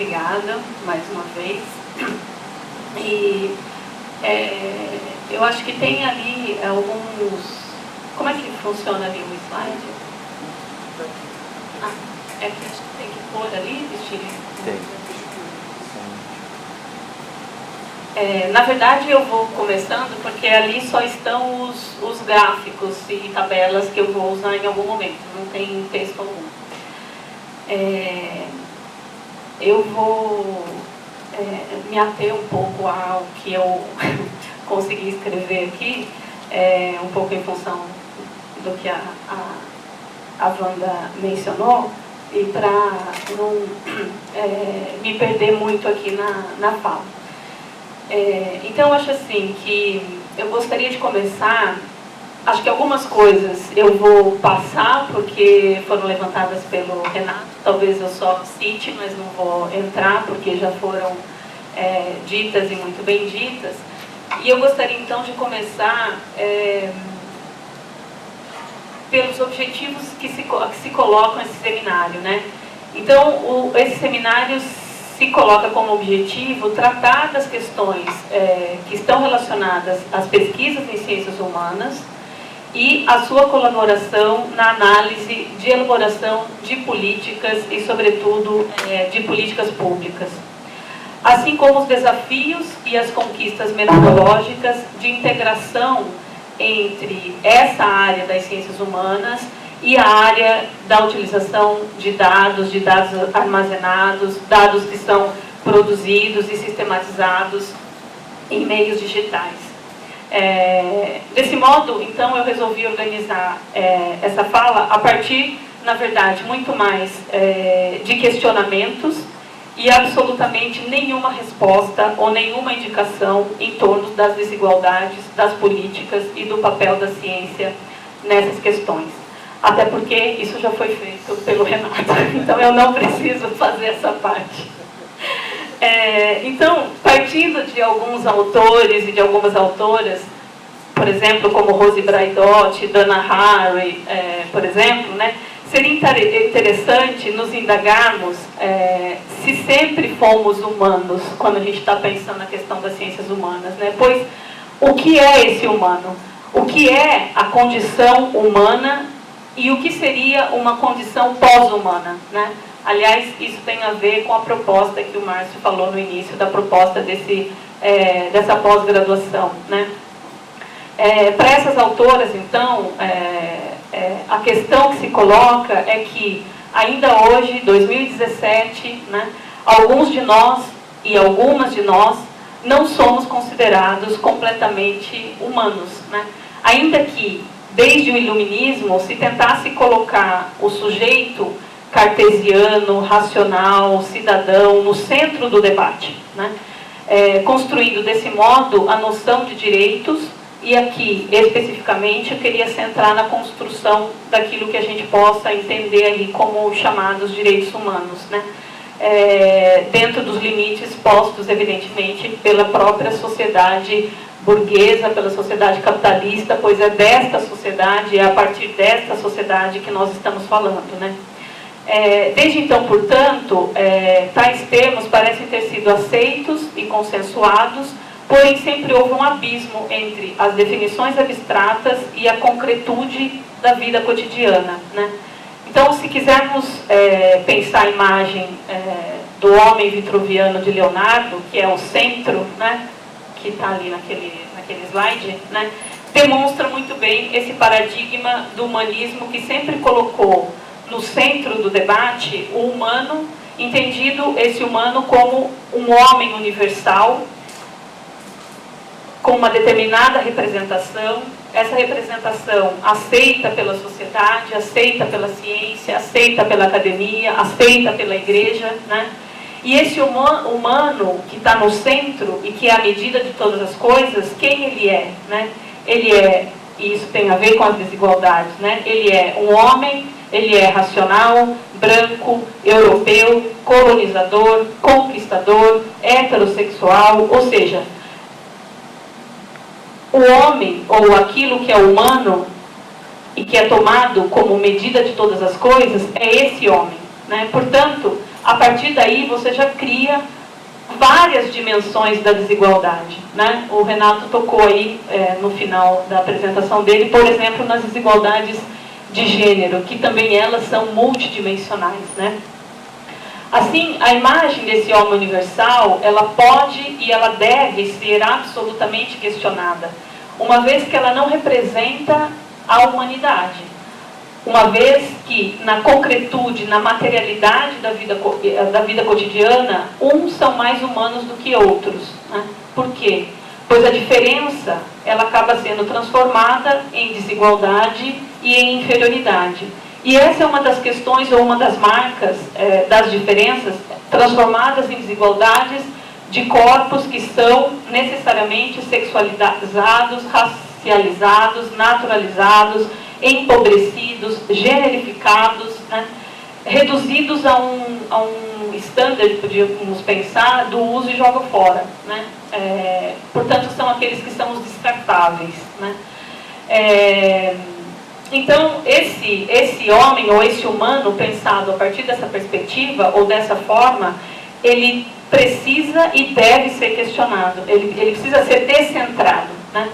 obrigada mais uma vez. E eu acho que tem ali alguns... Como é que funciona ali o slide? É que a gente tem que pôr ali, vestir? Na verdade, eu vou começando porque ali só estão os gráficos e tabelas que eu vou usar em algum momento, não tem texto algum. Eu vou me ater um pouco ao que eu consegui escrever aqui, um pouco em função do que a Wanda mencionou, e para não me perder muito aqui na fala. Então, eu acho assim que eu gostaria de começar, acho que algumas coisas eu vou passar, porque foram levantadas pelo Renato, talvez eu só cite, mas não vou entrar, porque já foram ditas e muito bem ditas. E eu gostaria então de começar pelos objetivos que se colocam nesse seminário, né? Então, esse seminário se coloca como objetivo tratar das questões que estão relacionadas às pesquisas em ciências humanas e a sua colaboração na análise de elaboração de políticas e, sobretudo, de políticas públicas, assim como os desafios e as conquistas metodológicas de integração entre essa área das ciências humanas e a área da utilização de dados armazenados, dados que são produzidos e sistematizados em meios digitais. Desse modo, então, eu resolvi organizar essa fala a partir, na verdade, muito mais de questionamentos e absolutamente nenhuma resposta ou nenhuma indicação em torno das desigualdades, das políticas e do papel da ciência nessas questões. Até porque isso já foi feito pelo Renato, então eu não preciso fazer essa parte. Então, partindo de alguns autores e de algumas autoras, por exemplo, como Rose Braidotti, Dana Haraway, por exemplo, né, seria interessante nos indagarmos se sempre fomos humanos quando a gente está pensando na questão das ciências humanas, né? Pois o que é esse humano? O que é a condição humana e o que seria uma condição pós-humana, né? Aliás, isso tem a ver com a proposta que o Márcio falou no início, da proposta dessa pós-graduação, né? Para essas autoras, então, a questão que se coloca é que, ainda hoje, 2017, né, alguns de nós e algumas de nós não somos considerados completamente humanos, né? Ainda que, desde o iluminismo, se tentasse colocar o sujeito cartesiano, racional, cidadão, no centro do debate, né? Construindo desse modo a noção de direitos. E aqui, especificamente, eu queria centrar na construção daquilo que a gente possa entender ali como chamados direitos humanos, né? Dentro dos limites postos, evidentemente, pela própria sociedade burguesa, pela sociedade capitalista, pois é desta sociedade, é a partir desta sociedade que nós estamos falando, né? Desde então, portanto, tais termos parecem ter sido aceitos e consensuados, porém sempre houve um abismo entre as definições abstratas e a concretude da vida cotidiana, né? Então, se quisermos pensar a imagem do homem vitruviano de Leonardo, que é o centro, né, que está ali naquele slide, né, demonstra muito bem esse paradigma do humanismo que sempre colocou no centro do debate o humano, entendido esse humano como um homem universal, com uma determinada representação, essa representação aceita pela sociedade, aceita pela ciência, aceita pela academia, aceita pela igreja, né? E esse humano que está no centro e que é a medida de todas as coisas, quem ele é, né? Ele é, e isso tem a ver com as desigualdades, né? Ele é um homem, ele é racional, branco, europeu, colonizador, conquistador, heterossexual, ou seja, o homem, ou aquilo que é humano e que é tomado como medida de todas as coisas, é esse homem, né? Portanto, a partir daí você já cria várias dimensões da desigualdade, né? O Renato tocou aí no final da apresentação dele, por exemplo, nas desigualdades de gênero, que também elas são multidimensionais, né? Assim, a imagem desse homem universal, ela pode e ela deve ser absolutamente questionada, uma vez que ela não representa a humanidade, uma vez que na concretude, na materialidade da vida cotidiana, uns são mais humanos do que outros, né? Por quê? Pois a diferença, ela acaba sendo transformada em desigualdade e em inferioridade. E essa é uma das questões, ou uma das marcas das diferenças, transformadas em desigualdades de corpos que são necessariamente sexualizados, racializados, naturalizados, empobrecidos, generificados, né? Reduzidos a um standard, podíamos pensar, do uso e joga fora, né? Portanto, são aqueles que são os descartáveis, né? Então, esse homem ou esse humano pensado a partir dessa perspectiva ou dessa forma, ele precisa e deve ser questionado, ele precisa ser descentrado, né?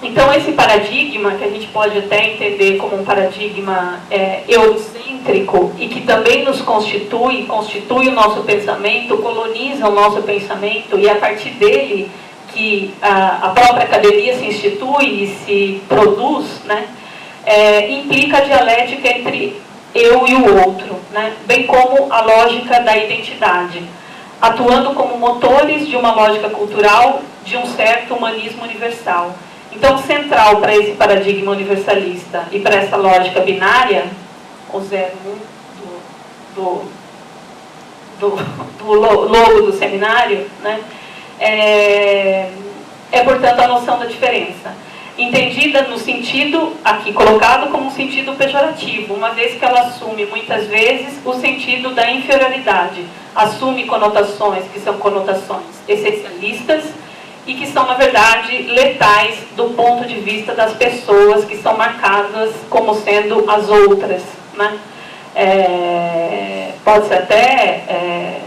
Então, esse paradigma, que a gente pode até entender como um paradigma eurocêntrico e que também nos constitui o nosso pensamento, coloniza o nosso pensamento, e a partir dele que a própria academia se institui e se produz, né, implica a dialética entre eu e o outro, né, bem como a lógica da identidade, atuando como motores de uma lógica cultural de um certo humanismo universal. Então, central para esse paradigma universalista e para essa lógica binária, o 0, 1 do logo do seminário, né, portanto, a noção da diferença, entendida no sentido, aqui colocado como um sentido pejorativo, uma vez que ela assume muitas vezes o sentido da inferioridade, assume conotações que são conotações essencialistas e que são, na verdade, letais do ponto de vista das pessoas que são marcadas como sendo as outras, né? Pode-se até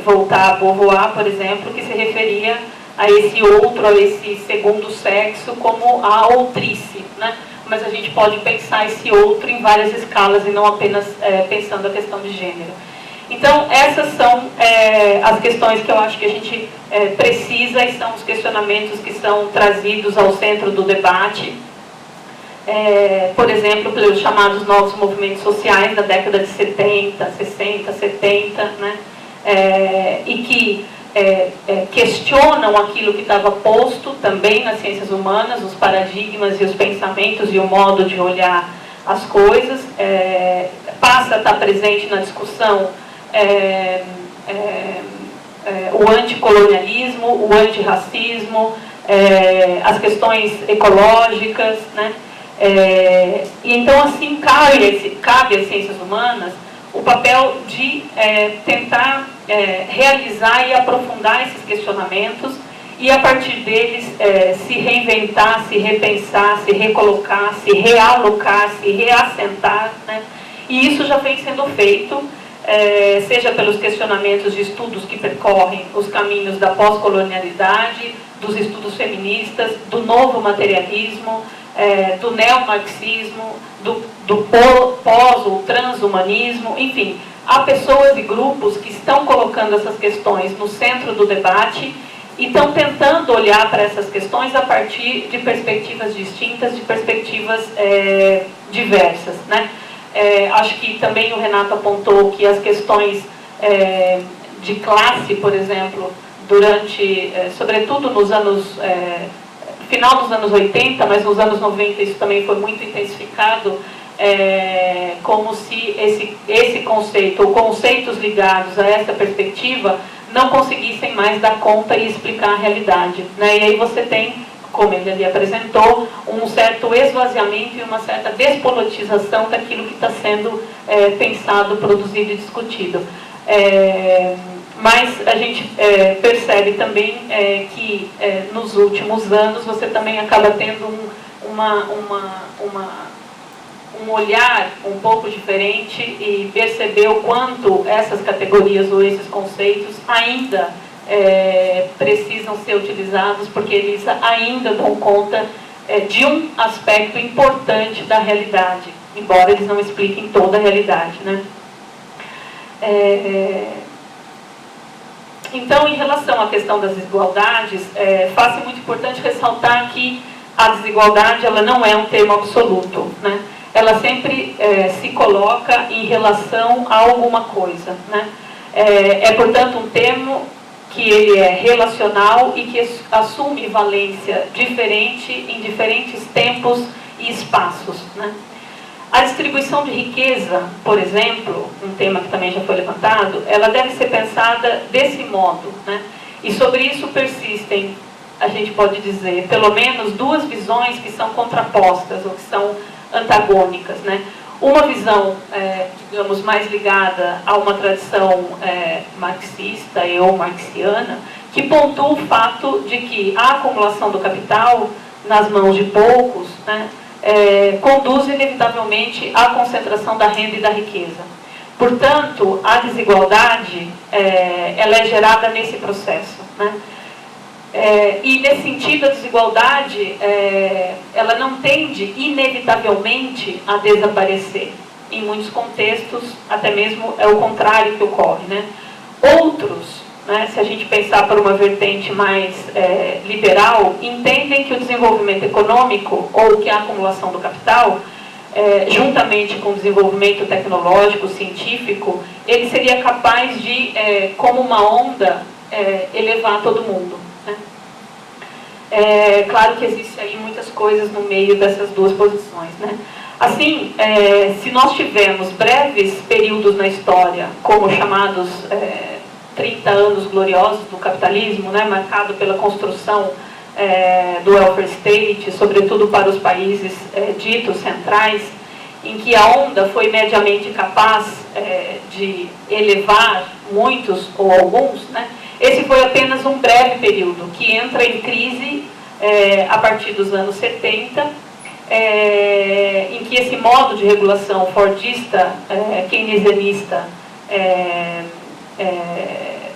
voltar a Beauvoir, por exemplo, que se referia a esse outro, a esse segundo sexo, como a outrice, né? Mas a gente pode pensar esse outro em várias escalas e não apenas pensando a questão de gênero. Então, essas são as questões que eu acho que a gente precisa, e são os questionamentos que são trazidos ao centro do debate, por exemplo, pelos chamados novos movimentos sociais da década de 70, 60, 70, né? E que questionam aquilo que estava posto também nas ciências humanas, os paradigmas e os pensamentos e o modo de olhar as coisas, passa a estar presente na discussão o anticolonialismo, o antirracismo, as questões ecológicas, né? E então, assim, cabe às ciências humanas o papel de tentar realizar e aprofundar esses questionamentos e, a partir deles, se reinventar, se repensar, se recolocar, se realocar, se reassentar, né? E isso já vem sendo feito, seja pelos questionamentos de estudos que percorrem os caminhos da pós-colonialidade, dos estudos feministas, do novo materialismo, do neomarxismo, do pós ou transhumanismo, enfim, há pessoas e grupos que estão colocando essas questões no centro do debate e estão tentando olhar para essas questões a partir de perspectivas distintas, de perspectivas diversas, né? Acho que também o Renato apontou que as questões de classe, por exemplo, durante, sobretudo nos anos, final dos anos 80, mas nos anos 90 isso também foi muito intensificado, como se esse conceito, ou conceitos ligados a essa perspectiva, não conseguissem mais dar conta e explicar a realidade, né? E aí você tem, como ele ali apresentou, um certo esvaziamento e uma certa despolitização daquilo que está sendo pensado, produzido e discutido. Mas a gente percebe também que nos últimos anos você também acaba tendo um olhar um pouco diferente e perceber o quanto essas categorias ou esses conceitos ainda precisam ser utilizados, porque eles ainda dão conta de um aspecto importante da realidade, embora eles não expliquem toda a realidade, né? Então, em relação à questão das desigualdades, faz-se muito importante ressaltar que a desigualdade ela não é um termo absoluto, né? Ela sempre se coloca em relação a alguma coisa, né? Portanto, um termo que ele é relacional e que assume valência diferente em diferentes tempos e espaços, né? A distribuição de riqueza, por exemplo, um tema que também já foi levantado, ela deve ser pensada desse modo, né? E sobre isso persistem, a gente pode dizer, pelo menos duas visões que são contrapostas ou que são antagônicas, né? Uma visão, digamos, mais ligada a uma tradição marxista ou marxiana, que pontua o fato de que a acumulação do capital nas mãos de poucos, né, conduz inevitavelmente à concentração da renda e da riqueza. Portanto, a desigualdade ela é gerada nesse processo, né? E nesse sentido a desigualdade ela não tende inevitavelmente a desaparecer. Em muitos contextos até mesmo é o contrário que ocorre, né? Outros, né, se a gente pensar por uma vertente mais liberal, entendem que o desenvolvimento econômico ou que a acumulação do capital, juntamente com o desenvolvimento tecnológico, científico, ele seria capaz de, como uma onda, elevar todo mundo. Claro que existe aí muitas coisas no meio dessas duas posições, né? Assim, se nós tivermos breves períodos na história, como chamados 30 anos gloriosos do capitalismo, né, marcado pela construção do welfare state, sobretudo para os países ditos centrais, em que a onda foi mediamente capaz de elevar muitos ou alguns, né? Esse foi apenas um breve período, que entra em crise a partir dos anos 70, em que esse modo de regulação fordista, keynesianista,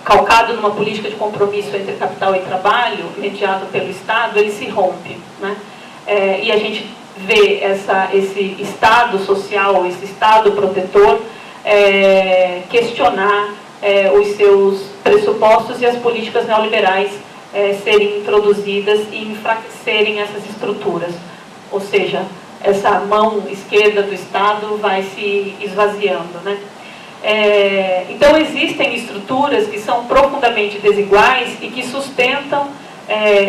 calcado numa política de compromisso entre capital e trabalho, mediado pelo Estado, ele se rompe, né? E a gente vê esse Estado social, esse Estado protetor, questionar os seus pressupostos e as políticas neoliberais serem introduzidas e enfraquecerem essas estruturas. Ou seja, essa mão esquerda do Estado vai se esvaziando, né? Então existem estruturas que são profundamente desiguais e que sustentam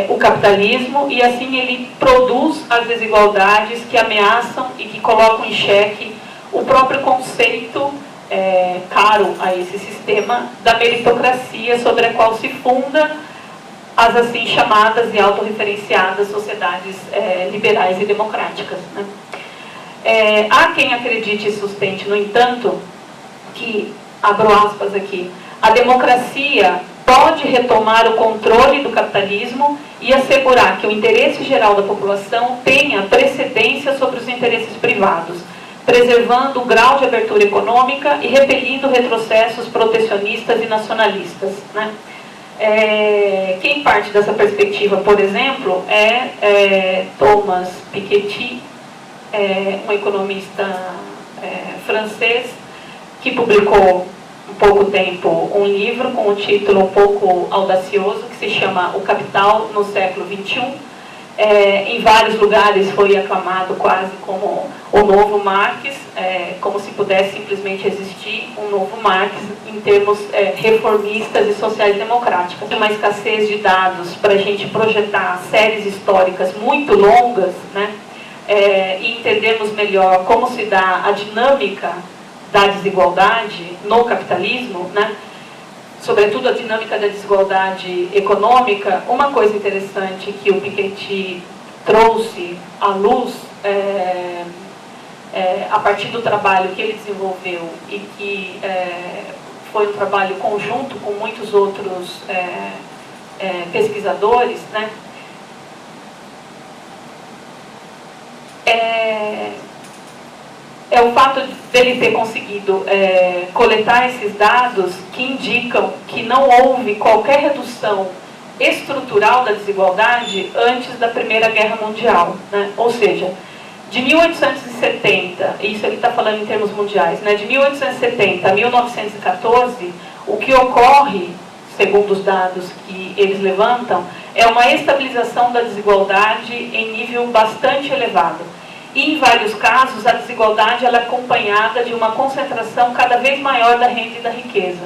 o capitalismo, e assim ele produz as desigualdades que ameaçam e que colocam em xeque o próprio conceito caro a esse sistema da meritocracia, sobre a qual se funda as assim chamadas e autorreferenciadas sociedades liberais e democráticas, né? Há quem acredite e sustente, no entanto, que, abro aspas aqui, a democracia pode retomar o controle do capitalismo e assegurar que o interesse geral da população tenha precedência sobre os interesses privados, preservando o grau de abertura econômica e repelindo retrocessos protecionistas e nacionalistas, né? Quem parte dessa perspectiva, por exemplo, Thomas Piketty, um economista francês, que publicou há pouco tempo um livro com um título um pouco audacioso, que se chama O Capital no Século XXI. Em vários lugares foi aclamado quase como o novo Marx, como se pudesse simplesmente existir um novo Marx em termos reformistas e sociais-democráticos. Uma escassez de dados para a gente projetar séries históricas muito longas, né, e entendermos melhor como se dá a dinâmica da desigualdade no capitalismo, né? Sobretudo a dinâmica da desigualdade econômica. Uma coisa interessante que o Piketty trouxe à luz a partir do trabalho que ele desenvolveu e que foi um trabalho conjunto com muitos outros pesquisadores, né? é o fato dele ter conseguido coletar esses dados que indicam que não houve qualquer redução estrutural da desigualdade antes da Primeira Guerra Mundial, né? Ou seja, de 1870, isso ele está falando em termos mundiais, né? De 1870 a 1914, o que ocorre, segundo os dados que eles levantam, é uma estabilização da desigualdade em nível bastante elevado. E, em vários casos, a desigualdade ela é acompanhada de uma concentração cada vez maior da renda e da riqueza.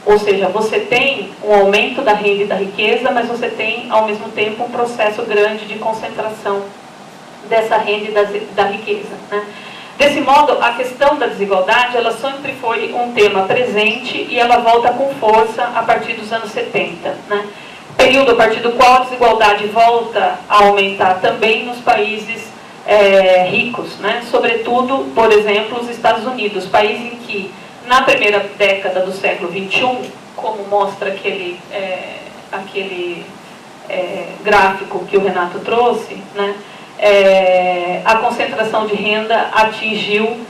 Ou seja, você tem um aumento da renda e da riqueza, mas você tem, ao mesmo tempo, um processo grande de concentração dessa renda e da riqueza, né? Desse modo, a questão da desigualdade, ela sempre foi um tema presente e ela volta com força a partir dos anos 70, né? Período a partir do qual a desigualdade volta a aumentar também nos países ricos, né? Sobretudo, por exemplo, os Estados Unidos, país em que, na primeira década do século XXI, como mostra aquele gráfico que o Renato trouxe, né? A concentração de renda atingiu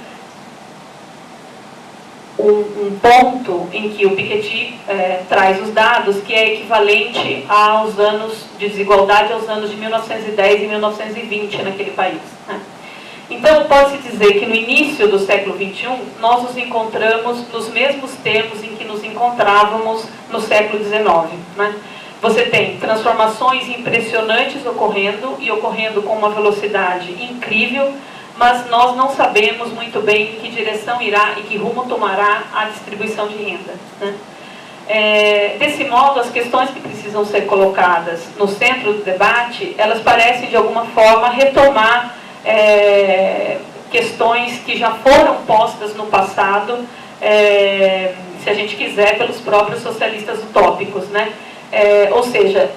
um ponto em que o Piketty traz os dados que é equivalente aos anos de desigualdade aos anos de 1910 e 1920 naquele país, né? Então, pode-se dizer que no início do século XXI, nós nos encontramos nos mesmos termos em que nos encontrávamos no século XIX, né? Você tem transformações impressionantes ocorrendo, e ocorrendo com uma velocidade incrível, mas nós não sabemos muito bem em que direção irá e que rumo tomará a distribuição de renda, né? Desse modo, as questões que precisam ser colocadas no centro do debate, elas parecem de alguma forma retomar questões que já foram postas no passado, se a gente quiser, pelos próprios socialistas utópicos, né? Ou seja,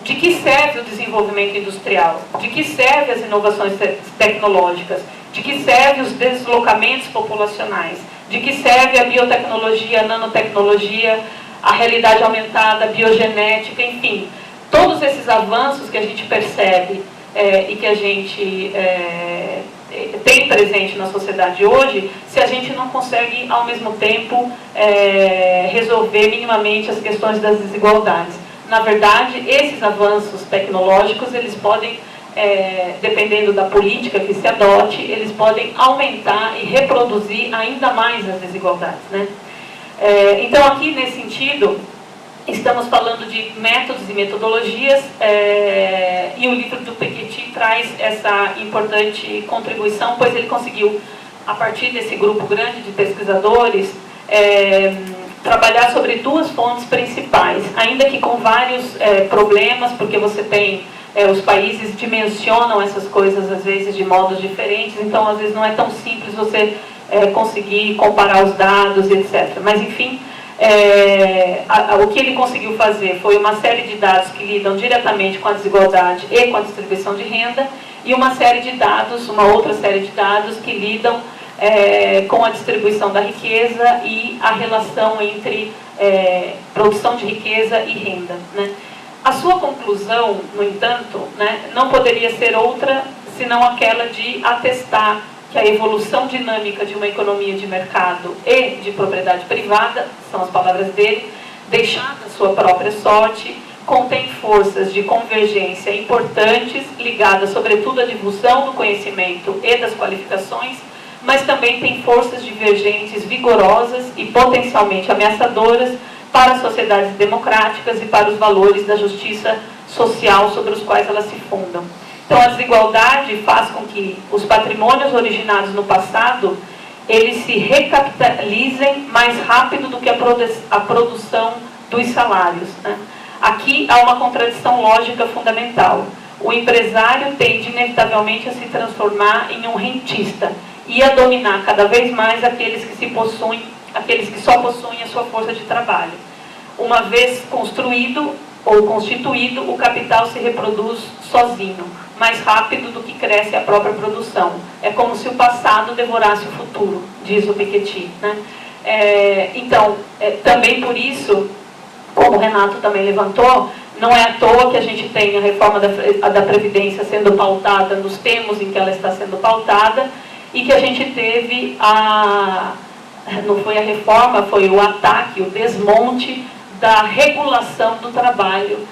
de que serve o desenvolvimento industrial? De que serve as inovações tecnológicas? De que serve os deslocamentos populacionais? De que serve a biotecnologia, a nanotecnologia, a realidade aumentada, a biogenética, enfim. Todos esses avanços que a gente percebe e que a gente tem presente na sociedade hoje, se a gente não consegue, ao mesmo tempo, resolver minimamente as questões das desigualdades. Na verdade, esses avanços tecnológicos, eles podem, dependendo da política que se adote, eles podem aumentar e reproduzir ainda mais as desigualdades, né? Então, aqui, nesse sentido, estamos falando de métodos e metodologias, e o livro do Piketty traz essa importante contribuição, pois ele conseguiu, a partir desse grupo grande de pesquisadores, trabalhar sobre duas fontes principais, ainda que com vários problemas, porque você tem, os países dimensionam essas coisas às vezes de modos diferentes, então às vezes não é tão simples você conseguir comparar os dados, etc. Mas enfim, o que ele conseguiu fazer foi uma série de dados que lidam diretamente com a desigualdade e com a distribuição de renda, e uma série de dados, uma outra série de dados que lidam com a distribuição da riqueza e a relação entre produção de riqueza e renda, né? A sua conclusão, no entanto, né, não poderia ser outra senão aquela de atestar que a evolução dinâmica de uma economia de mercado e de propriedade privada, são as palavras dele, deixada a sua própria sorte, contém forças de convergência importantes, ligadas sobretudo à difusão do conhecimento e das qualificações, mas também tem forças divergentes vigorosas e potencialmente ameaçadoras para as sociedades democráticas e para os valores da justiça social sobre os quais elas se fundam. Então, a desigualdade faz com que os patrimônios originados no passado, eles se recapitalizem mais rápido do que a produção dos salários, né? Aqui há uma contradição lógica fundamental. O empresário tende inevitavelmente a se transformar em um rentista e a dominar cada vez mais aqueles que só possuem a sua força de trabalho. Uma vez construído ou constituído, o capital se reproduz sozinho, mais rápido do que cresce a própria produção. É como se o passado devorasse o futuro, diz o Piketty, né? Então, também por isso, como o Renato também levantou, não é à toa que a gente tem a reforma da Previdência sendo pautada nos termos em que ela está sendo pautada, e que a gente teve não foi a reforma, foi o ataque, o desmonte da regulação do trabalho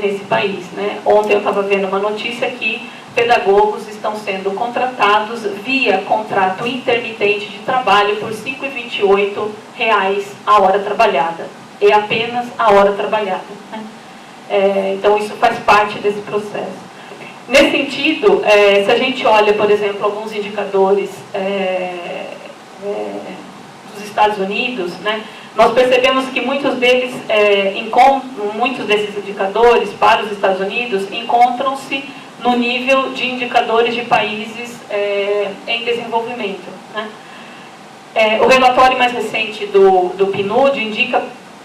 nesse país, né? Ontem eu estava vendo uma notícia que pedagogos estão sendo contratados via contrato intermitente de trabalho por R$ 5,28 a hora trabalhada. É apenas a hora trabalhada, né? Então isso faz parte desse processo. Nesse sentido, se a gente olha, por exemplo, alguns indicadores dos Estados Unidos, né, nós percebemos que muitos desses indicadores para os Estados Unidos encontram-se no nível de indicadores de países em desenvolvimento, né? O relatório mais recente do PNUD indica,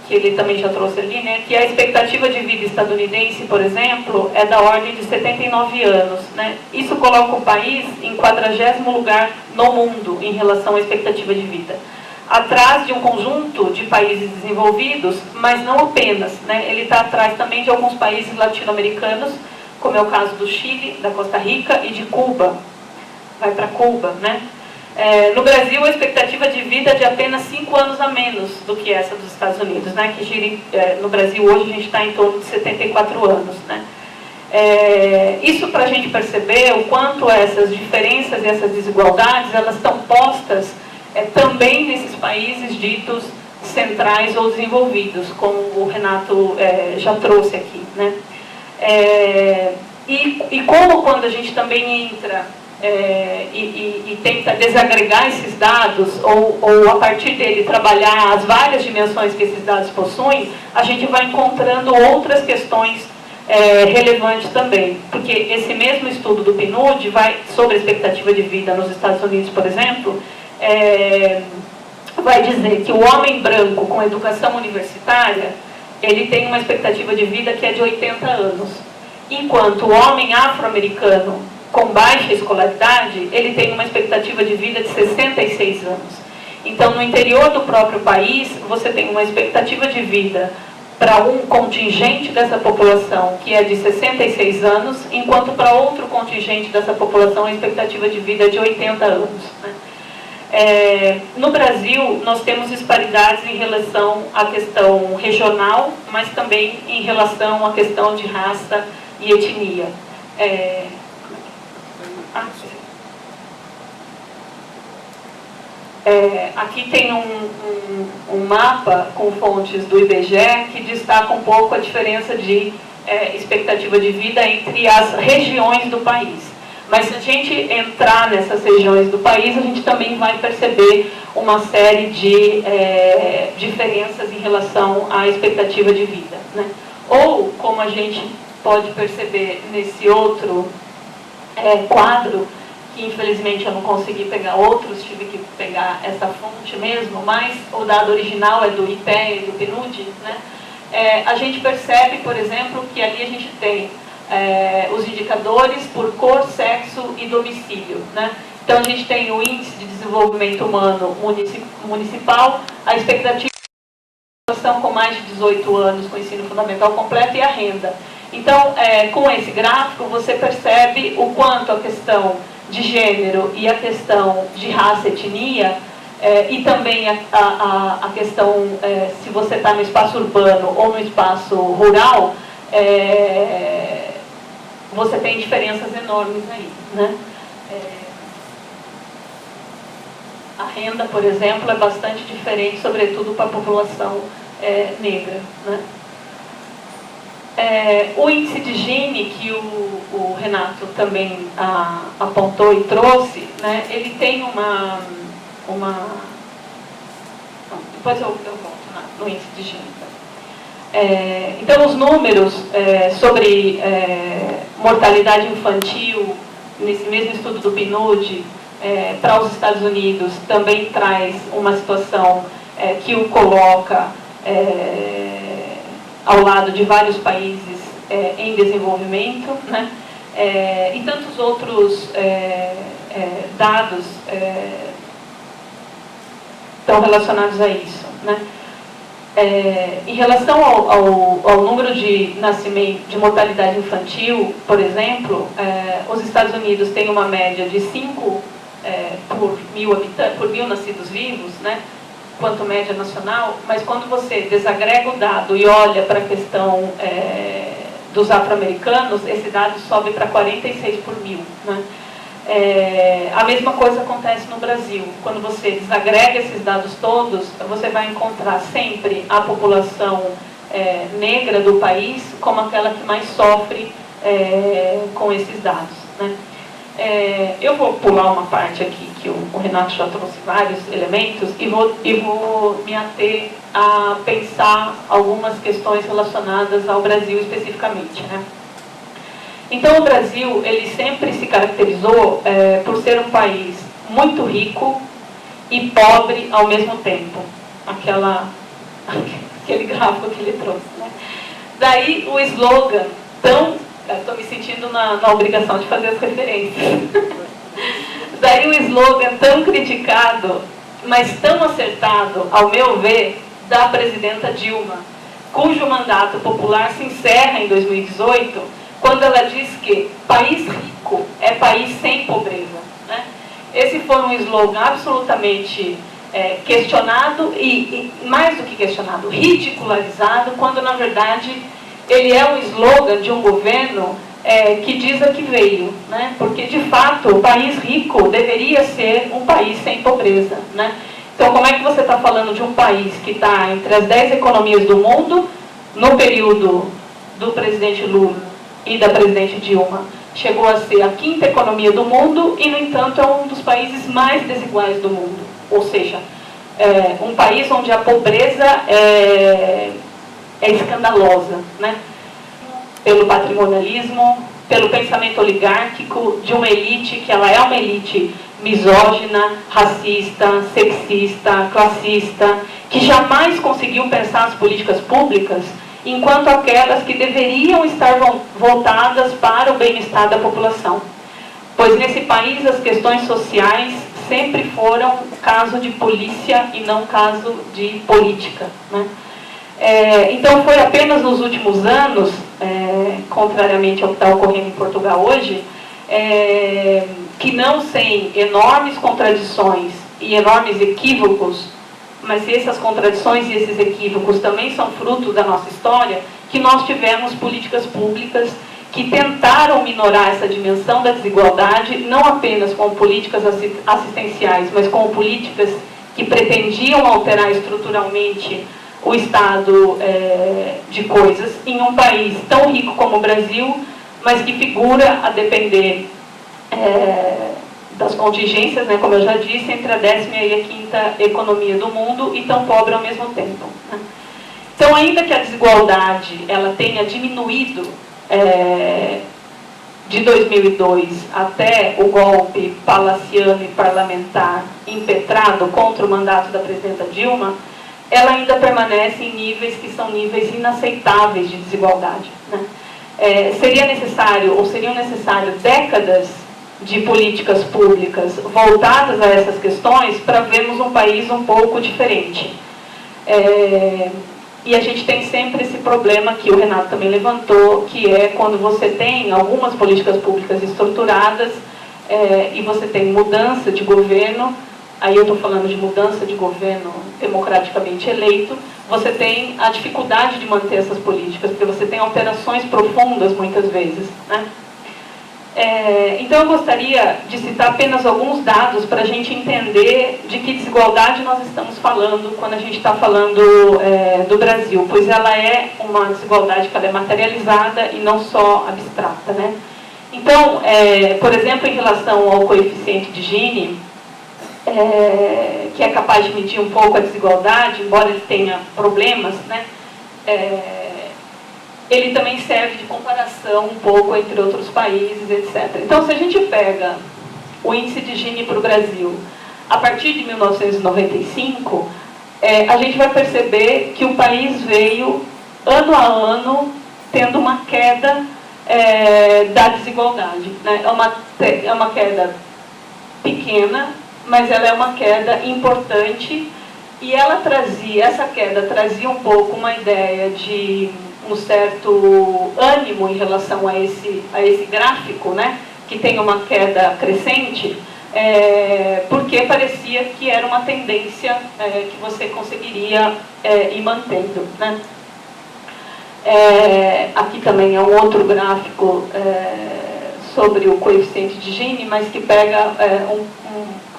que ele também já trouxe ali, né, que a expectativa de vida estadunidense, por exemplo, é da ordem de 79 anos. Né? Isso coloca o país em 40º lugar no mundo em relação à expectativa de vida. Atrás de um conjunto de países desenvolvidos, mas não apenas, né? Ele está atrás também de alguns países latino-americanos, como é o caso do Chile, da Costa Rica e de Cuba. Vai para Cuba, né? No Brasil, a expectativa de vida é de apenas 5 anos a menos do que essa dos Estados Unidos, né? Que gira, no Brasil, hoje, a gente está em torno de 74 anos, né? Isso para a gente perceber o quanto essas diferenças e essas desigualdades, elas estão postas também nesses países ditos centrais ou desenvolvidos, como o Renato já trouxe aqui, né? E como quando a gente também entra e tenta desagregar esses dados, ou a partir dele trabalhar as várias dimensões que esses dados possuem, a gente vai encontrando outras questões relevantes também. Porque esse mesmo estudo do PNUD sobre a expectativa de vida nos Estados Unidos, por exemplo, vai dizer que o homem branco com educação universitária, ele tem uma expectativa de vida que é de 80 anos, enquanto o homem afro-americano com baixa escolaridade, ele tem uma expectativa de vida de 66 anos. Então, no interior do próprio país, você tem uma expectativa de vida para um contingente dessa população que é de 66 anos, enquanto para outro contingente dessa população a expectativa de vida é de 80 anos, né? No Brasil, nós temos disparidades em relação à questão regional, mas também em relação à questão de raça e etnia. Aqui tem um mapa com fontes do IBGE que destaca um pouco a diferença de expectativa de vida entre as regiões do país. Mas se a gente entrar nessas regiões do país, a gente também vai perceber uma série de diferenças em relação à expectativa de vida, né? Ou, como a gente pode perceber nesse outro quadro, que infelizmente eu não consegui pegar outros, tive que pegar essa fonte mesmo, mas o dado original é do IPEA e do PNUD, né? A gente percebe, por exemplo, que ali a gente tem os indicadores por cor, sexo e domicílio, né? Então a gente tem o índice de desenvolvimento humano municipal, a expectativa de população com mais de 18 anos com ensino fundamental completo e a renda. Então, com esse gráfico, você percebe o quanto a questão de gênero e a questão de raça e etnia, e também a questão, se você está no espaço urbano ou no espaço rural, você tem diferenças enormes aí, né? A renda, por exemplo, é bastante diferente, sobretudo para a população negra, né? O índice de Gini, que o Renato também apontou e trouxe, né, ele tem uma... Depois eu volto no índice de Gini. Então, os números sobre mortalidade infantil, nesse mesmo estudo do PNUD, para os Estados Unidos, também traz uma situação que o coloca ao lado de vários países em desenvolvimento, né? E tantos outros dados estão relacionados a isso, né? Em relação ao número de nascimento, de mortalidade infantil, por exemplo, os Estados Unidos têm uma média de 5 por mil habitantes, por 1.000 nascidos vivos, né, quanto média nacional, mas quando você desagrega o dado e olha para a questão dos afro-americanos, esse dado sobe para 46 por 1.000. Né? A mesma coisa acontece no Brasil. Quando você desagrega esses dados todos, você vai encontrar sempre a população negra do país como aquela que mais sofre com esses dados. Né? Eu vou pular uma parte aqui que o Renato já trouxe vários elementos e vou me ater a pensar algumas questões relacionadas ao Brasil especificamente. Né? Então o Brasil ele sempre se caracterizou por ser um país muito rico e pobre ao mesmo tempo. Aquele gráfico que ele trouxe. Né? Daí o slogan tão... Estou me sentindo na obrigação de fazer as referências. Daí o slogan tão criticado, mas tão acertado, ao meu ver, da presidenta Dilma, cujo mandato popular se encerra em 2018, quando ela diz que país rico é país sem pobreza. Né? Esse foi um slogan absolutamente questionado e, mais do que questionado, ridicularizado, quando na verdade ele é um slogan de um governo que diz a que veio, né? Porque de fato o país rico deveria ser um país sem pobreza. Né? Então como é que você está falando de um país que está entre as 10 economias do mundo, no período do presidente Lula e da presidente Dilma, chegou a ser a 5ª economia do mundo e, no entanto, é um dos países mais desiguais do mundo. Ou seja, um país onde a pobreza é escandalosa, né? Pelo patrimonialismo, pelo pensamento oligárquico de uma elite que ela é uma elite misógina, racista, sexista, classista, que jamais conseguiu pensar as políticas públicas enquanto aquelas que deveriam estar voltadas para o bem-estar da população. Pois nesse país as questões sociais sempre foram caso de polícia e não caso de política. Né? Então foi apenas nos últimos anos, contrariamente ao que está ocorrendo em Portugal hoje, que não sem enormes contradições e enormes equívocos, mas se essas contradições e esses equívocos também são fruto da nossa história, que nós tivemos políticas públicas que tentaram minorar essa dimensão da desigualdade, não apenas com políticas assistenciais, mas com políticas que pretendiam alterar estruturalmente o estado de coisas em um país tão rico como o Brasil, mas que figura a depender das contingências, né, como eu já disse, entre a 10ª e a 5ª economia do mundo e tão pobre ao mesmo tempo. Né? Então, ainda que a desigualdade ela tenha diminuído de 2002 até o golpe palaciano e parlamentar impetrado contra o mandato da presidenta Dilma, ela ainda permanece em níveis que são níveis inaceitáveis de desigualdade. Né? Seriam necessárias décadas de políticas públicas voltadas a essas questões para vermos um país um pouco diferente. E a gente tem sempre esse problema que o Renato também levantou, que é quando você tem algumas políticas públicas estruturadas e você tem mudança de governo, aí eu estou falando de mudança de governo democraticamente eleito, você tem a dificuldade de manter essas políticas, porque você tem alterações profundas muitas vezes. Né? Então eu gostaria de citar apenas alguns dados para a gente entender de que desigualdade nós estamos falando quando a gente está falando do Brasil, pois ela é uma desigualdade que ela é materializada e não só abstrata. Né? Então, por exemplo, em relação ao coeficiente de Gini, que é capaz de medir um pouco a desigualdade, embora ele tenha problemas, né? Ele também serve de comparação um pouco entre outros países, etc. Então, se a gente pega o índice de Gini para o Brasil, a partir de 1995, a gente vai perceber que o país veio, ano a ano, tendo uma queda da desigualdade. Né? É uma queda pequena, mas ela é uma queda importante, e essa queda trazia um pouco uma ideia de um certo ânimo em relação a esse gráfico, né, que tem uma queda crescente, porque parecia que era uma tendência que você conseguiria ir mantendo, né? Aqui também é um outro gráfico sobre o coeficiente de Gini, mas que pega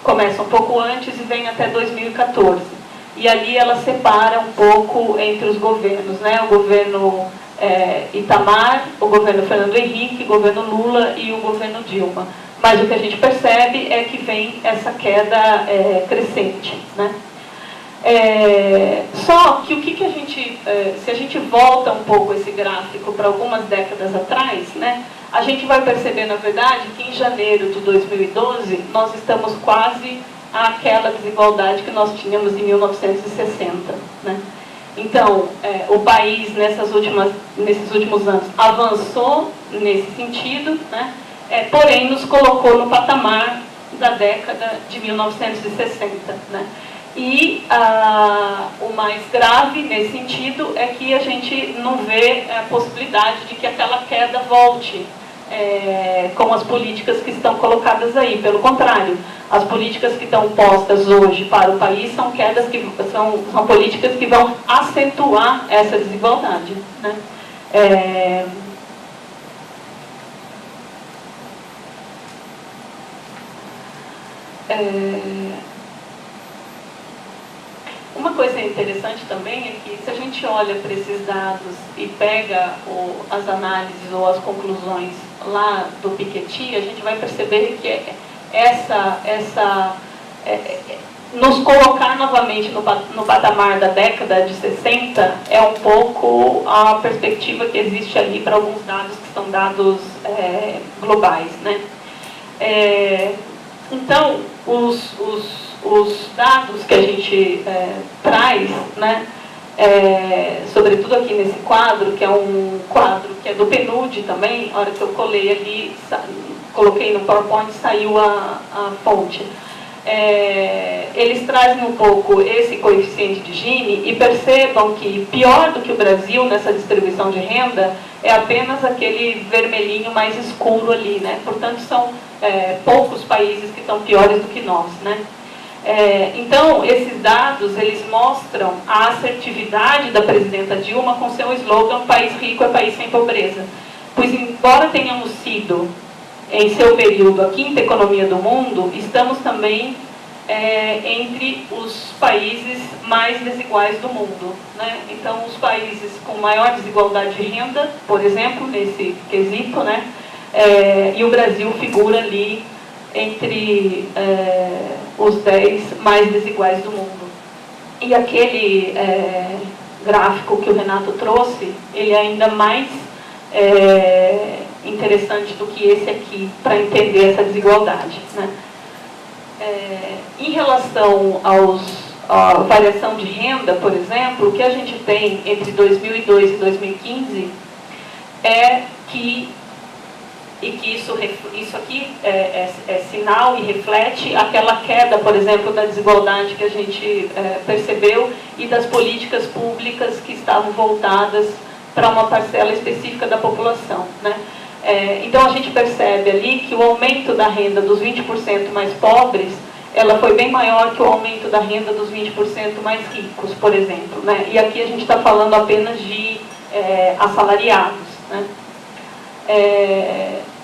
começa um pouco antes e vem até 2014. E ali ela separa um pouco entre os governos, né? O governo Itamar, o governo Fernando Henrique, o governo Lula e o governo Dilma. Mas o que a gente percebe é que vem essa queda crescente, né? Só que o que a gente, se a gente volta um pouco esse gráfico para algumas décadas atrás, né, a gente vai perceber, na verdade, que em janeiro de 2012 nós estamos quase àquela desigualdade que nós tínhamos em 1960, né? Então, o país nesses últimos anos avançou nesse sentido, né? Porém nos colocou no patamar da década de 1960, né? E o mais grave nesse sentido é que a gente não vê a possibilidade de que aquela queda volte com as políticas que estão colocadas aí. Pelo contrário, as políticas que estão postas hoje para o país são são políticas que vão acentuar essa desigualdade, né? Uma coisa interessante também é que se a gente olha para esses dados e pega as análises ou as conclusões lá do Piketty, a gente vai perceber que nos colocar novamente no patamar da década de 60 é um pouco a perspectiva que existe ali para alguns dados que são dados globais, né? Então, os dados que a gente traz, né, sobretudo aqui nesse quadro, que é um quadro que é do PNUD também, a hora que eu colei ali, coloquei no PowerPoint, saiu a fonte. Eles trazem um pouco esse coeficiente de Gini e percebam que pior do que o Brasil nessa distribuição de renda é apenas aquele vermelhinho mais escuro ali, né? Portanto, são poucos países que estão piores do que nós, né? Então, esses dados, eles mostram a assertividade da presidenta Dilma com seu slogan "País rico é país sem pobreza". Pois, embora tenhamos sido, em seu período, a quinta economia do mundo, estamos também entre os países mais desiguais do mundo, né? Então, os países com maior desigualdade de renda, por exemplo, nesse quesito, né? E o Brasil figura ali entre os 10 mais desiguais do mundo. E aquele gráfico que o Renato trouxe, ele é ainda mais interessante do que esse aqui, para entender essa desigualdade, né? Em relação à variação de renda, por exemplo, o que a gente tem entre 2002 e 2015 é que isso aqui é sinal e reflete aquela queda, por exemplo, da desigualdade que a gente percebeu e das políticas públicas que estavam voltadas para uma parcela específica da população, né? Então a gente percebe ali que o aumento da renda dos 20% mais pobres, ela foi bem maior que o aumento da renda dos 20% mais ricos, por exemplo, né? E aqui a gente está falando apenas de assalariados, né?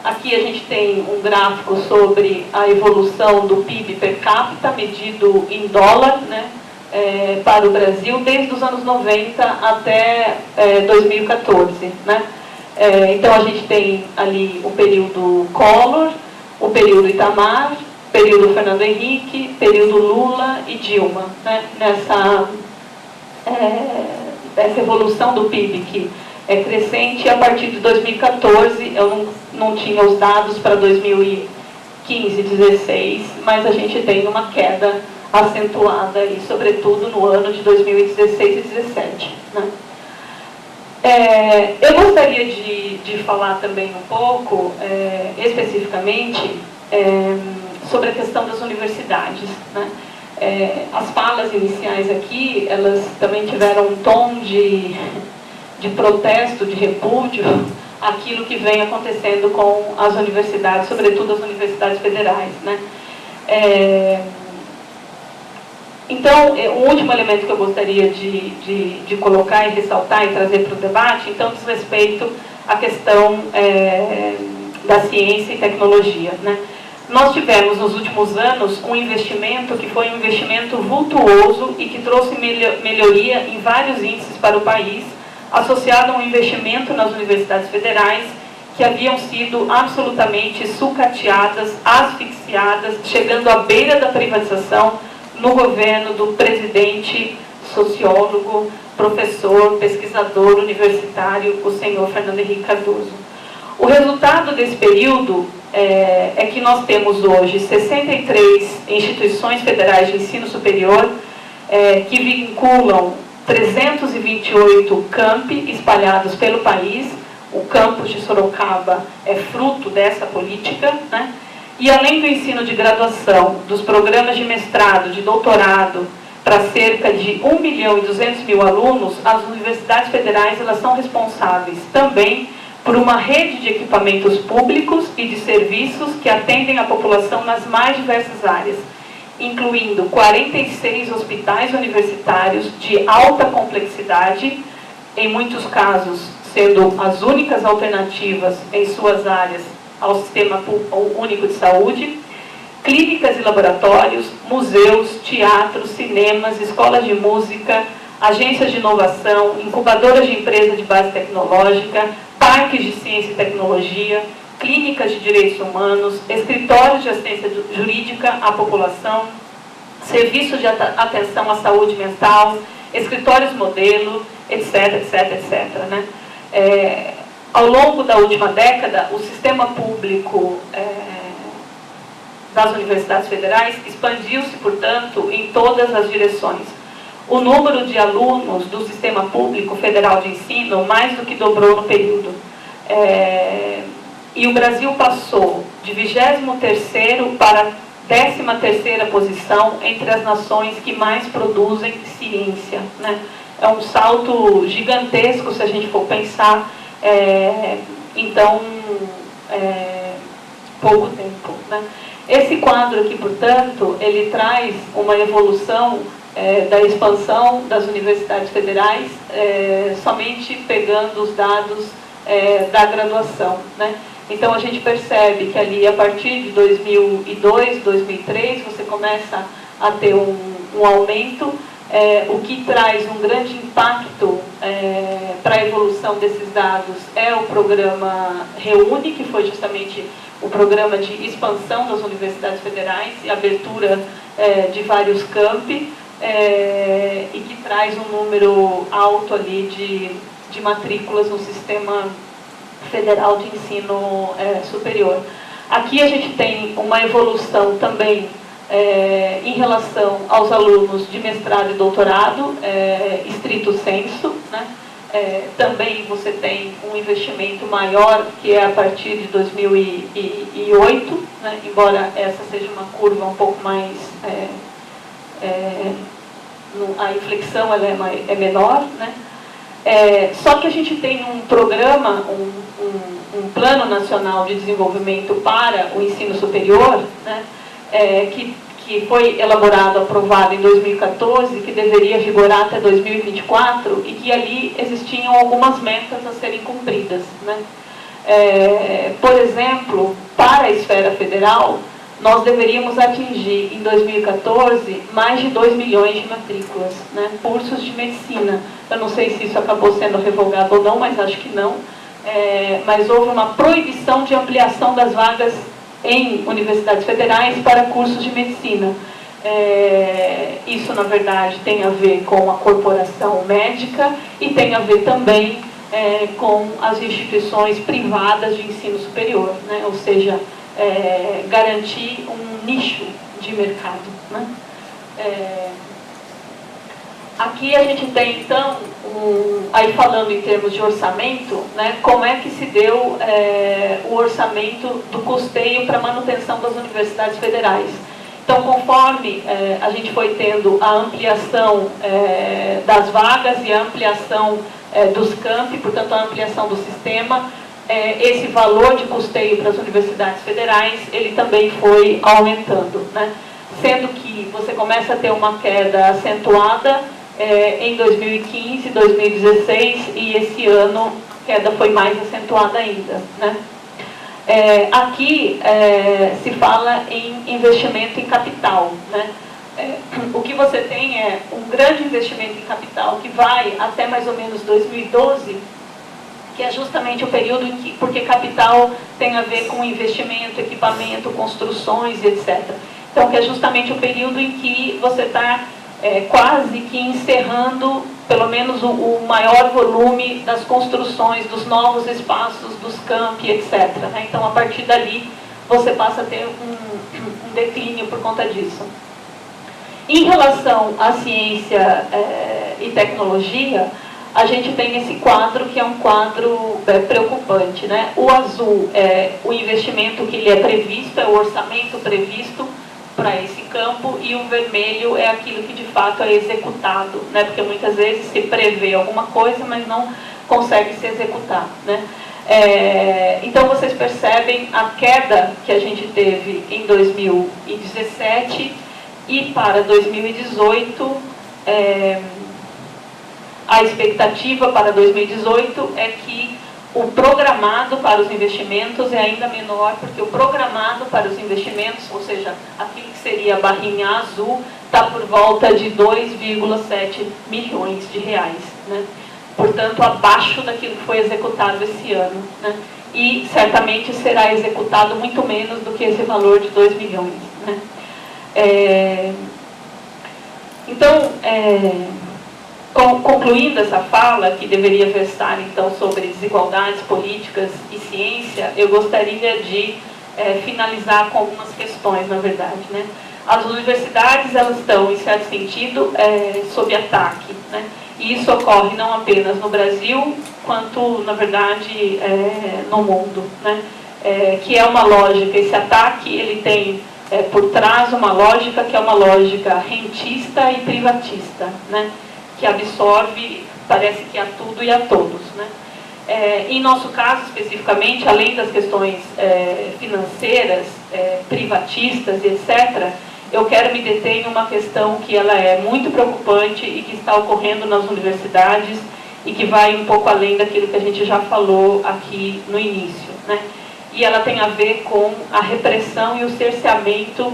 Aqui a gente tem um gráfico sobre a evolução do PIB per capita, medido em dólar, né, para o Brasil, desde os anos 90 até 2014. Né? Então a gente tem ali o período Collor, o período Itamar, período Fernando Henrique, período Lula e Dilma, né, nessa evolução do PIB que é crescente. A partir de 2014, eu não tinha os dados para 2015, 2016, mas a gente tem uma queda acentuada, e sobretudo no ano de 2016 e 2017. Né? Eu gostaria de falar também um pouco, especificamente, sobre a questão das universidades. Né? As falas iniciais aqui, elas também tiveram um tom de protesto, de repúdio, aquilo que vem acontecendo com as universidades, sobretudo as universidades federais, né? Então, o último elemento que eu gostaria de colocar e ressaltar e trazer para o debate, então, diz respeito à questão da ciência e tecnologia, né? Nós tivemos, nos últimos anos, um investimento que foi um investimento vultuoso e que trouxe melhoria em vários índices para o país, associado a um investimento nas universidades federais, que haviam sido absolutamente sucateadas, asfixiadas, chegando à beira da privatização no governo do presidente, sociólogo, professor, pesquisador universitário, o senhor Fernando Henrique Cardoso. O resultado desse período é que nós temos hoje 63 instituições federais de ensino superior que vinculam 328 campi espalhados pelo país. O campus de Sorocaba é fruto dessa política, né? E além do ensino de graduação, dos programas de mestrado, de doutorado, para cerca de 1.200.000 alunos, as universidades federais elas são responsáveis também por uma rede de equipamentos públicos e de serviços que atendem a população nas mais diversas áreas, incluindo 46 hospitais universitários de alta complexidade, em muitos casos sendo as únicas alternativas em suas áreas ao Sistema Único de Saúde, clínicas e laboratórios, museus, teatros, cinemas, escolas de música, agências de inovação, incubadoras de empresas de base tecnológica, parques de ciência e tecnologia, clínicas de direitos humanos, escritórios de assistência jurídica à população, serviços de atenção à saúde mental, escritórios modelo, etc, etc, etc, né? Ao longo da última década, o sistema público das universidades federais expandiu-se, portanto, em todas as direções. O número de alunos do sistema público federal de ensino mais do que dobrou no período. E o Brasil passou de 23º para 13ª posição entre as nações que mais produzem ciência, né? É um salto gigantesco se a gente for pensar pouco tempo, né? Esse quadro aqui, portanto, ele traz uma evolução da expansão das universidades federais, somente pegando os dados da graduação, né? Então a gente percebe que ali, a partir de 2002, 2003, você começa a ter um aumento, o que traz um grande impacto para a evolução desses dados é o programa REUNE, que foi justamente o programa de expansão das universidades federais e abertura de vários campi, e que traz um número alto ali de matrículas no sistema federal de ensino superior. Aqui a gente tem uma evolução também em relação aos alunos de mestrado e doutorado, estrito sensu, né? Também você tem um investimento maior, que é a partir de 2008, né? Embora essa seja uma curva um pouco mais... a inflexão ela é menor, né? Só que a gente tem um programa, um Plano Nacional de Desenvolvimento para o Ensino Superior, né? Que foi elaborado, aprovado em 2014, que deveria vigorar até 2024, e que ali existiam algumas metas a serem cumpridas, né? Por exemplo, para a esfera federal, nós deveríamos atingir, em 2014, mais de 2 milhões de matrículas, né? Cursos de medicina. Eu não sei se isso acabou sendo revogado ou não, mas acho que não. Mas houve uma proibição de ampliação das vagas em universidades federais para cursos de medicina. Isso, na verdade, tem a ver com a corporação médica e tem a ver também com as instituições privadas de ensino superior, né? Ou seja, garantir um nicho de mercado, né? Aqui a gente tem, então, aí falando em termos de orçamento, né, como é que se deu o orçamento do custeio para a manutenção das universidades federais. Então, conforme a gente foi tendo a ampliação das vagas e a ampliação dos campi, portanto, a ampliação do sistema, esse valor de custeio para as universidades federais, ele também foi aumentando, né? Sendo que você começa a ter uma queda acentuada em 2015, 2016, e esse ano a queda foi mais acentuada ainda, né? Aqui se fala em investimento em capital, né? O que você tem é um grande investimento em capital que vai até mais ou menos 2012, que é justamente o período em que, porque capital tem a ver com investimento, equipamento, construções e etc. Então, que é justamente o período em que você está quase que encerrando, pelo menos, o maior volume das construções, dos novos espaços, dos campi, etc. Né? Então, a partir dali, você passa a ter um declínio por conta disso. Em relação à ciência e tecnologia, a gente tem esse quadro que é um quadro preocupante, né? O azul é o investimento que lhe é previsto, é o orçamento previsto para esse campo, e o vermelho é aquilo que de fato é executado, né? Porque muitas vezes se prevê alguma coisa, mas não consegue se executar, né? Então vocês percebem a queda que a gente teve em 2017, e para 2018, a expectativa para 2018 é que o programado para os investimentos é ainda menor, porque o programado para os investimentos, ou seja, aquilo que seria a barrinha azul, está por volta de 2,7 milhões de reais, né? Portanto, abaixo daquilo que foi executado esse ano, né? E certamente será executado muito menos do que esse valor de 2 milhões, né? Então, concluindo essa fala, que deveria versar então sobre desigualdades políticas e ciência, eu gostaria de finalizar com algumas questões, na verdade, né? As universidades, elas estão, em certo sentido, sob ataque, né? E isso ocorre não apenas no Brasil, quanto, na verdade, no mundo, né? Que é uma lógica, esse ataque, ele tem por trás uma lógica que é uma lógica rentista e privatista, né? Que absorve, parece que a tudo e a todos, né? Em nosso caso, especificamente, além das questões financeiras, privatistas e etc., eu quero me deter em uma questão que ela é muito preocupante e que está ocorrendo nas universidades e que vai um pouco além daquilo que a gente já falou aqui no início, né? E ela tem a ver com a repressão e o cerceamento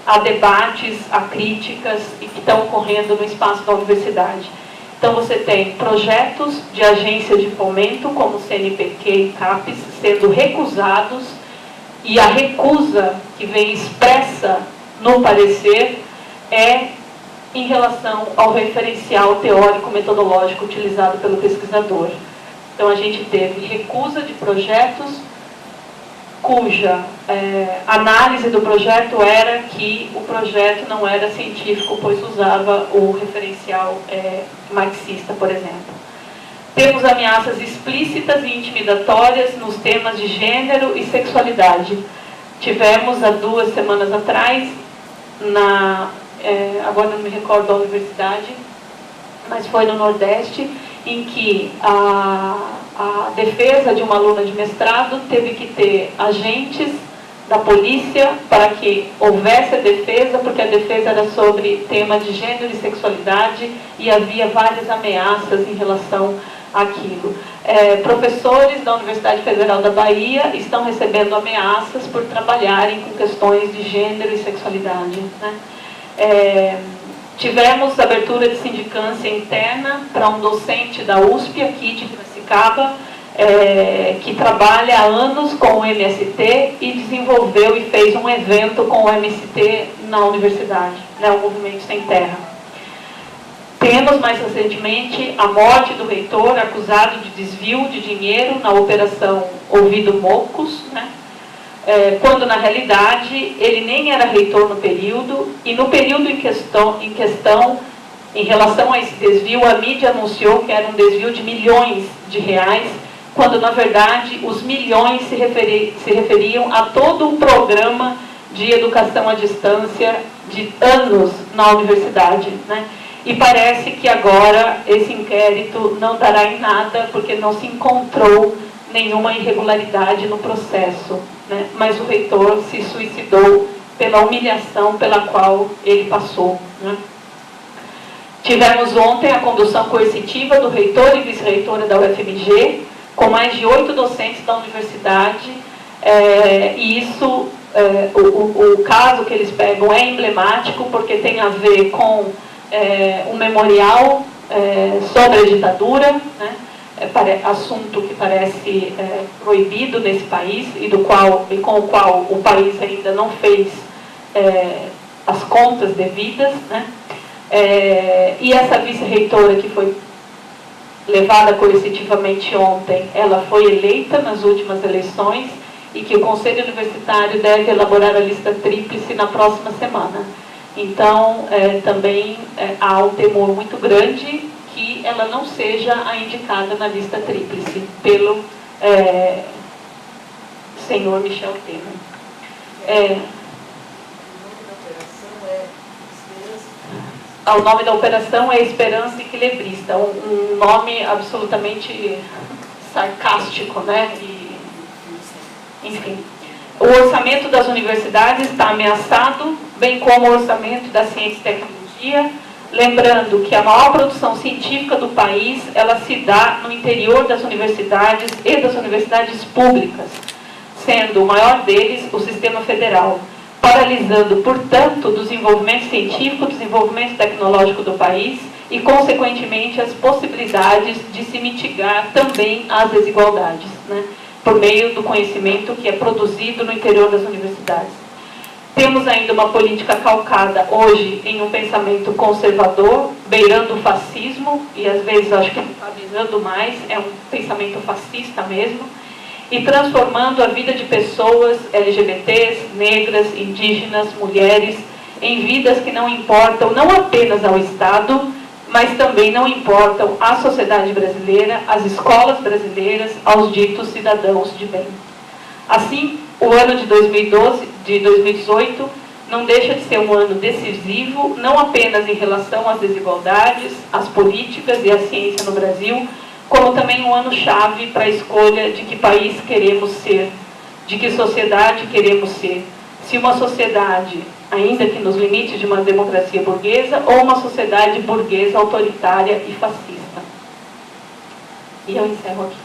a debates, a críticas e que estão ocorrendo no espaço da universidade. Então você tem projetos de agência de fomento, como CNPq e CAPES, sendo recusados, e a recusa que vem expressa no parecer é em relação ao referencial teórico-metodológico utilizado pelo pesquisador. Então a gente teve recusa de projetos cuja análise do projeto era que o projeto não era científico, pois usava o referencial marxista, por exemplo. Temos ameaças explícitas e intimidatórias nos temas de gênero e sexualidade. Tivemos, há 2 semanas atrás, agora não me recordo da universidade, mas foi no Nordeste, em que a defesa de uma aluna de mestrado teve que ter agentes da polícia para que houvesse a defesa, porque a defesa era sobre tema de gênero e sexualidade e havia várias ameaças em relação àquilo. Professores da Universidade Federal da Bahia estão recebendo ameaças por trabalharem com questões de gênero e sexualidade, né? Tivemos abertura de sindicância interna para um docente da USP aqui de Piracicaba, que trabalha há anos com o MST e desenvolveu e fez um evento com o MST na universidade, né, o Movimento Sem Terra. Temos, mais recentemente, a morte do reitor acusado de desvio de dinheiro na operação Ouvido Mocos, né? Quando na realidade ele nem era reitor no período, e no período em questão, em relação a esse desvio, a mídia anunciou que era um desvio de milhões de reais, quando na verdade os milhões se referiam a todo um programa de educação à distância de anos na universidade, né? E parece que agora esse inquérito não dará em nada, porque não se encontrou nenhuma irregularidade no processo, né? Mas o reitor se suicidou pela humilhação pela qual ele passou, né? Tivemos ontem a condução coercitiva do reitor e vice-reitora da UFMG, com mais de 8 docentes da universidade, e isso, o caso que eles pegam é emblemático, porque tem a ver com um memorial sobre a ditadura, né? Assunto que parece proibido nesse país e com o qual o país ainda não fez as contas devidas, né? E essa vice-reitora que foi levada coercitivamente ontem, ela foi eleita nas últimas eleições e que o Conselho Universitário deve elaborar a lista tríplice na próxima semana. Então, também há um temor muito grande que ela não seja a indicada na lista tríplice pelo senhor Michel Temer. O nome da operação é Esperança Equilibrista, um nome absolutamente sarcástico, né? Enfim, o orçamento das universidades está ameaçado, bem como o orçamento da ciência e tecnologia, lembrando que a maior produção científica do país, ela se dá no interior das universidades e das universidades públicas, sendo o maior deles o sistema federal, paralisando, portanto, o desenvolvimento científico, o desenvolvimento tecnológico do país e, consequentemente, as possibilidades de se mitigar também as desigualdades, né, por meio do conhecimento que é produzido no interior das universidades. Temos ainda uma política calcada hoje em um pensamento conservador, beirando o fascismo, e às vezes acho que não está beirando mais, é um pensamento fascista mesmo, e transformando a vida de pessoas LGBTs, negras, indígenas, mulheres, em vidas que não importam não apenas ao Estado, mas também não importam à sociedade brasileira, às escolas brasileiras, aos ditos cidadãos de bem. Assim, o ano de 2018 não deixa de ser um ano decisivo, não apenas em relação às desigualdades, às políticas e à ciência no Brasil, como também um ano-chave para a escolha de que país queremos ser, de que sociedade queremos ser. Se uma sociedade, ainda que nos limites de uma democracia burguesa, ou uma sociedade burguesa autoritária e fascista. E eu encerro aqui.